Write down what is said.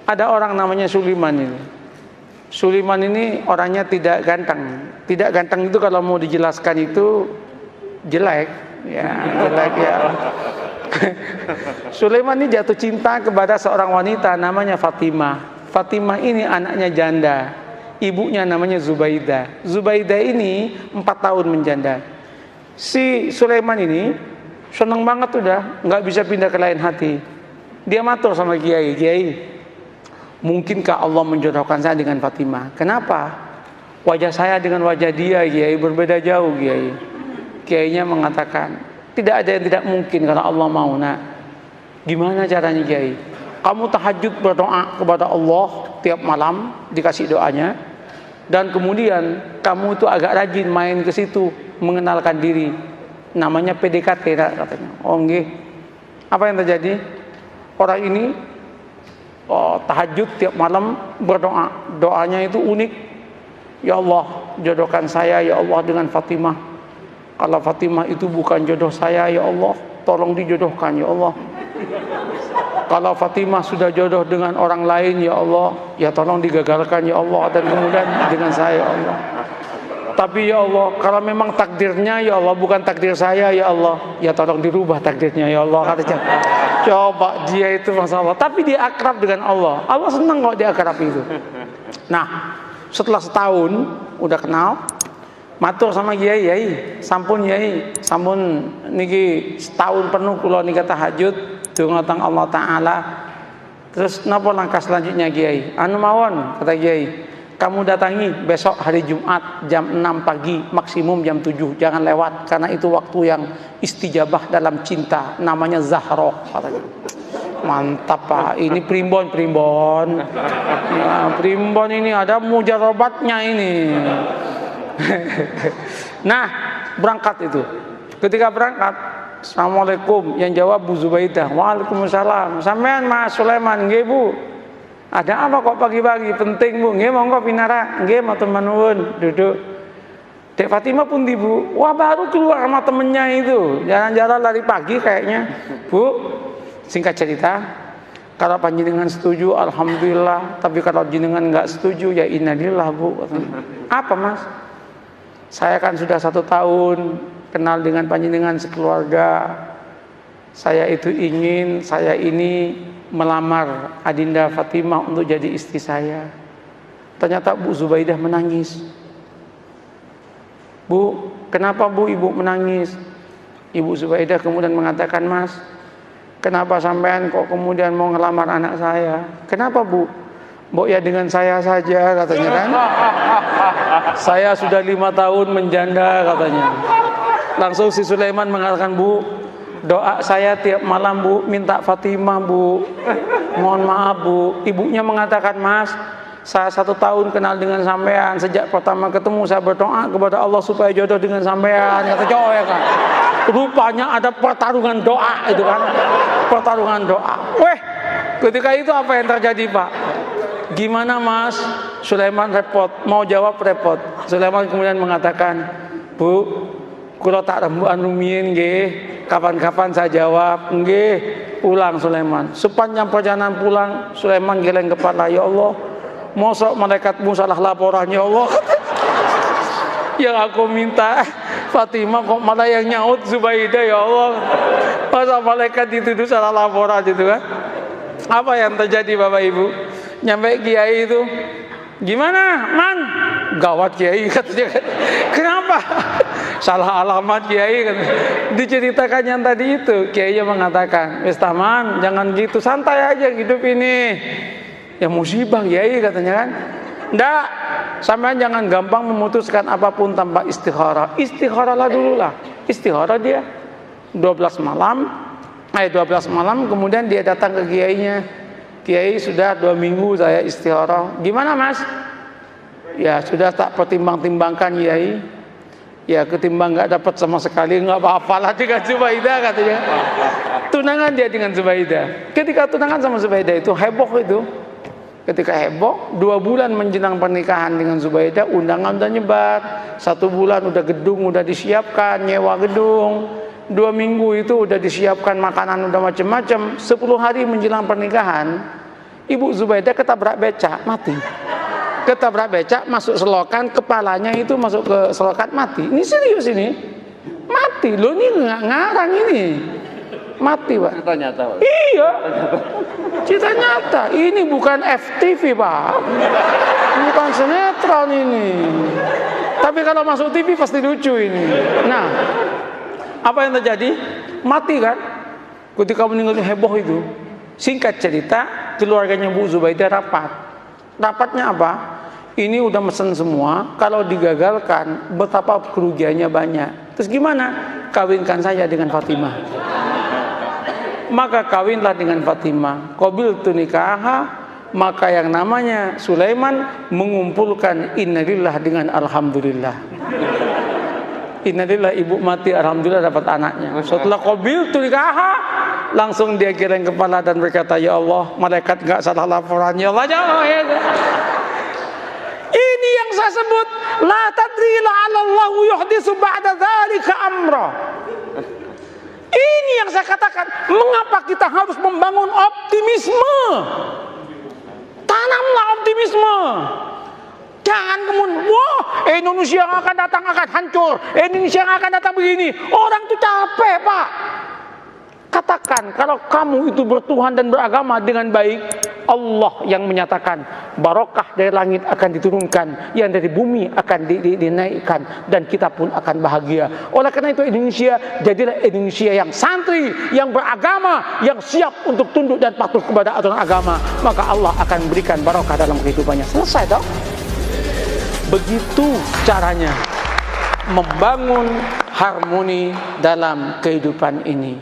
Ada orang namanya Sulaiman ini. Sulaiman ini orangnya tidak ganteng. Tidak ganteng itu kalau mau dijelaskan itu jelek, ya jelek ya. Sulaiman ini jatuh cinta kepada seorang wanita namanya Fatimah. Fatimah ini anaknya janda. Ibunya namanya Zubaidah. Zubaidah ini 4 tahun menjanda. Si Sulaiman ini seneng banget udah, nggak bisa pindah ke lain hati. Dia matur sama Kiai, Kiai, mungkinkah Allah menjodohkan saya dengan Fatimah? Kenapa? Wajah saya dengan wajah dia, Kiai, berbeda jauh, Kiai. Kiainya mengatakan, tidak ada yang tidak mungkin kalau Allah mau, nak. Gimana caranya, Kiai? Kamu tahajud berdoa kepada Allah tiap malam, dikasih doanya. Dan kemudian kamu itu agak rajin main ke situ, mengenalkan diri. Namanya PDKT, katanya. Oh, nggih. Apa yang terjadi? Orang ini tahajud tiap malam berdoa. Doanya itu unik. Ya Allah, jodohkan saya ya Allah dengan Fatimah. Kalau Fatimah itu bukan jodoh saya, ya Allah, tolong dijodohkan ya Allah. Kalau Fatimah sudah jodoh dengan orang lain, ya Allah, ya tolong digagalkan ya Allah, dan kemudian dengan saya ya Allah. Tapi ya Allah, kalau memang takdirnya ya Allah bukan takdir saya ya Allah, ya tolong dirubah takdirnya ya Allah, katanya. Coba dia itu masalah, tapi dia akrab dengan Allah. Allah senang kok dia akrab itu. Nah, setelah setahun udah kenal, matur sama Kiai, Kiai, sampun Kiai, sampun niki setahun penuh kula nika tahajud dungatang Allah Ta'ala. Terus napa langkah selanjutnya, Kiai? Anu mawon, kata Kiai, kamu datangi besok hari Jumat jam 6 pagi, maksimum jam 7, jangan lewat, karena itu waktu yang istijabah dalam cinta, namanya Zahroh, katanya. Mantap Pak, ini primbon ya, primbon ini ada mujarobatnya ini. Nah, berangkat itu. Ketika berangkat, Assalamualaikum, yang jawab Bu Zubaidah. Waalaikumsalam. Sampean Mas Sulaiman, nggih Bu. Ada apa kok pagi-pagi? Penting Bu. Nggih monggo pinara. Nggih matur nuwun, duduk. Dek Fatimah pun di Bu. Wah, baru keluar sama temennya itu. Jalan-jalan lari pagi kayaknya. Bu, singkat cerita, kalau panjenengan setuju alhamdulillah, tapi kalau jenengan nggak setuju ya innalillah Bu. Apa Mas? Saya kan sudah 1 tahun kenal dengan panjenengan sekeluarga. Saya itu ingin saya ini melamar Adinda Fatimah untuk jadi istri saya. Ternyata Bu Zubaidah menangis. Bu, kenapa Bu Ibu menangis? Ibu Zubaidah kemudian mengatakan, Mas, kenapa sampean kok kemudian mau ngelamar anak saya? Kenapa Bu? Mbok ya dengan saya saja, katanya kan. Saya sudah 5 tahun menjanda, katanya. Langsung si Sulaiman mengatakan, Bu, doa saya tiap malam Bu, minta Fatimah Bu. Mohon maaf Bu. Ibunya mengatakan, Mas, saya 1 tahun kenal dengan sampean. Sejak pertama ketemu saya berdoa kepada Allah supaya jodoh dengan sampean. Kata cowok ya kan. Rupanya ada pertarungan doa itu kan. Pertarungan doa. Weh, ketika itu apa yang terjadi Pak? Gimana Mas? Sulaiman repot, mau jawab repot. Sulaiman kemudian mengatakan, Bu, kula tak rembukan rumiyin nggih, kapan-kapan saya jawab. Nggih, pulang Sulaiman. Sepanjang perjalanan pulang, Sulaiman geleng kepala, ya Allah, mosok malaikatmu salah laporan ya Allah. Yang aku minta Fatimah kok malah yang nyaut Zubaidah ya Allah. Masa malaikat dituduh salah laporan gitu kan? Apa yang terjadi Bapak Ibu? Nyampe Kiai itu, gimana Man? Gawat Kiai, katanya. Kenapa? Salah alamat Kiai, katanya. Diceritakan yang tadi itu, Kiainya mengatakan, wis taman, jangan gitu, santai aja hidup ini. Ya musibah Kiai, katanya kan. Nggak, sampean jangan gampang memutuskan apapun tanpa istikharah. Istikharahlah dulu lah. Istikharah dia 12 malam, kemudian dia datang ke Kiainya. Kiai, sudah 2 minggu saya istikharah. Gimana Mas? Ya sudah tak pertimbang-timbangkan Kiai. Ya ketimbang nggak dapat sama sekali, nggak apa-apalah dengan Zubaidah, katanya. Tunangan dia dengan Zubaidah. Ketika tunangan sama Zubaidah itu heboh itu. Ketika heboh, 2 bulan menjelang pernikahan dengan Zubaidah, undangan udah nyebar. 1 bulan udah gedung udah disiapkan, nyewa gedung. 2 minggu itu udah disiapkan makanan udah macam-macam. 10 hari menjelang pernikahan, Ibu Zubaidah ketabrak becak, mati. Ketabrak becak, masuk selokan, kepalanya itu masuk ke selokan, mati. Ini serius ini. Mati. Loh ini nggak ngarang ini. Mati, Pak. Cerita nyata, Pak. Iya. Cerita nyata. Ini bukan FTV, Pak. Bukan sinetron ini. Tapi kalau masuk TV pasti lucu ini. Nah, apa yang terjadi? Mati kan? Ketika meninggal heboh itu. Singkat cerita, keluarganya Bu Zubaidah rapat. Rapatnya apa? Ini udah mesen semua. Kalau digagalkan, betapa kerugiannya banyak. Terus gimana? Kawinkan saya dengan Fatimah. Maka kawinlah dengan Fatimah. Qabiltu nikaha. Maka yang namanya Sulaiman mengumpulkan innalillah dengan alhamdulillah. Innalillah, ibu mati, alhamdulillah dapat anaknya. Setelah qabiltu nikaha, langsung dia geleng kepala dan berkata, ya Allah, malaikat enggak salah laporan, ya Allah, jangan. Ini yang saya sebut la tadri la'allahu yuhdisu ba'da dzalika amra. Ini yang saya katakan, mengapa kita harus membangun optimisme? Tanamlah optimisme. Jangan kemudian, wah, Indonesia yang akan datang akan hancur, Indonesia yang akan datang begini. Orang itu capek, Pak. Katakan, kalau kamu itu bertuhan dan beragama dengan baik, Allah yang menyatakan barokah dari langit akan diturunkan, yang dari bumi akan dinaikkan, dan kita pun akan bahagia. Oleh karena itu Indonesia jadilah Indonesia yang santri, yang beragama, yang siap untuk tunduk dan patuh kepada aturan agama. Maka Allah akan berikan barokah dalam kehidupannya. Selesai dong. Begitu caranya membangun harmoni dalam kehidupan ini.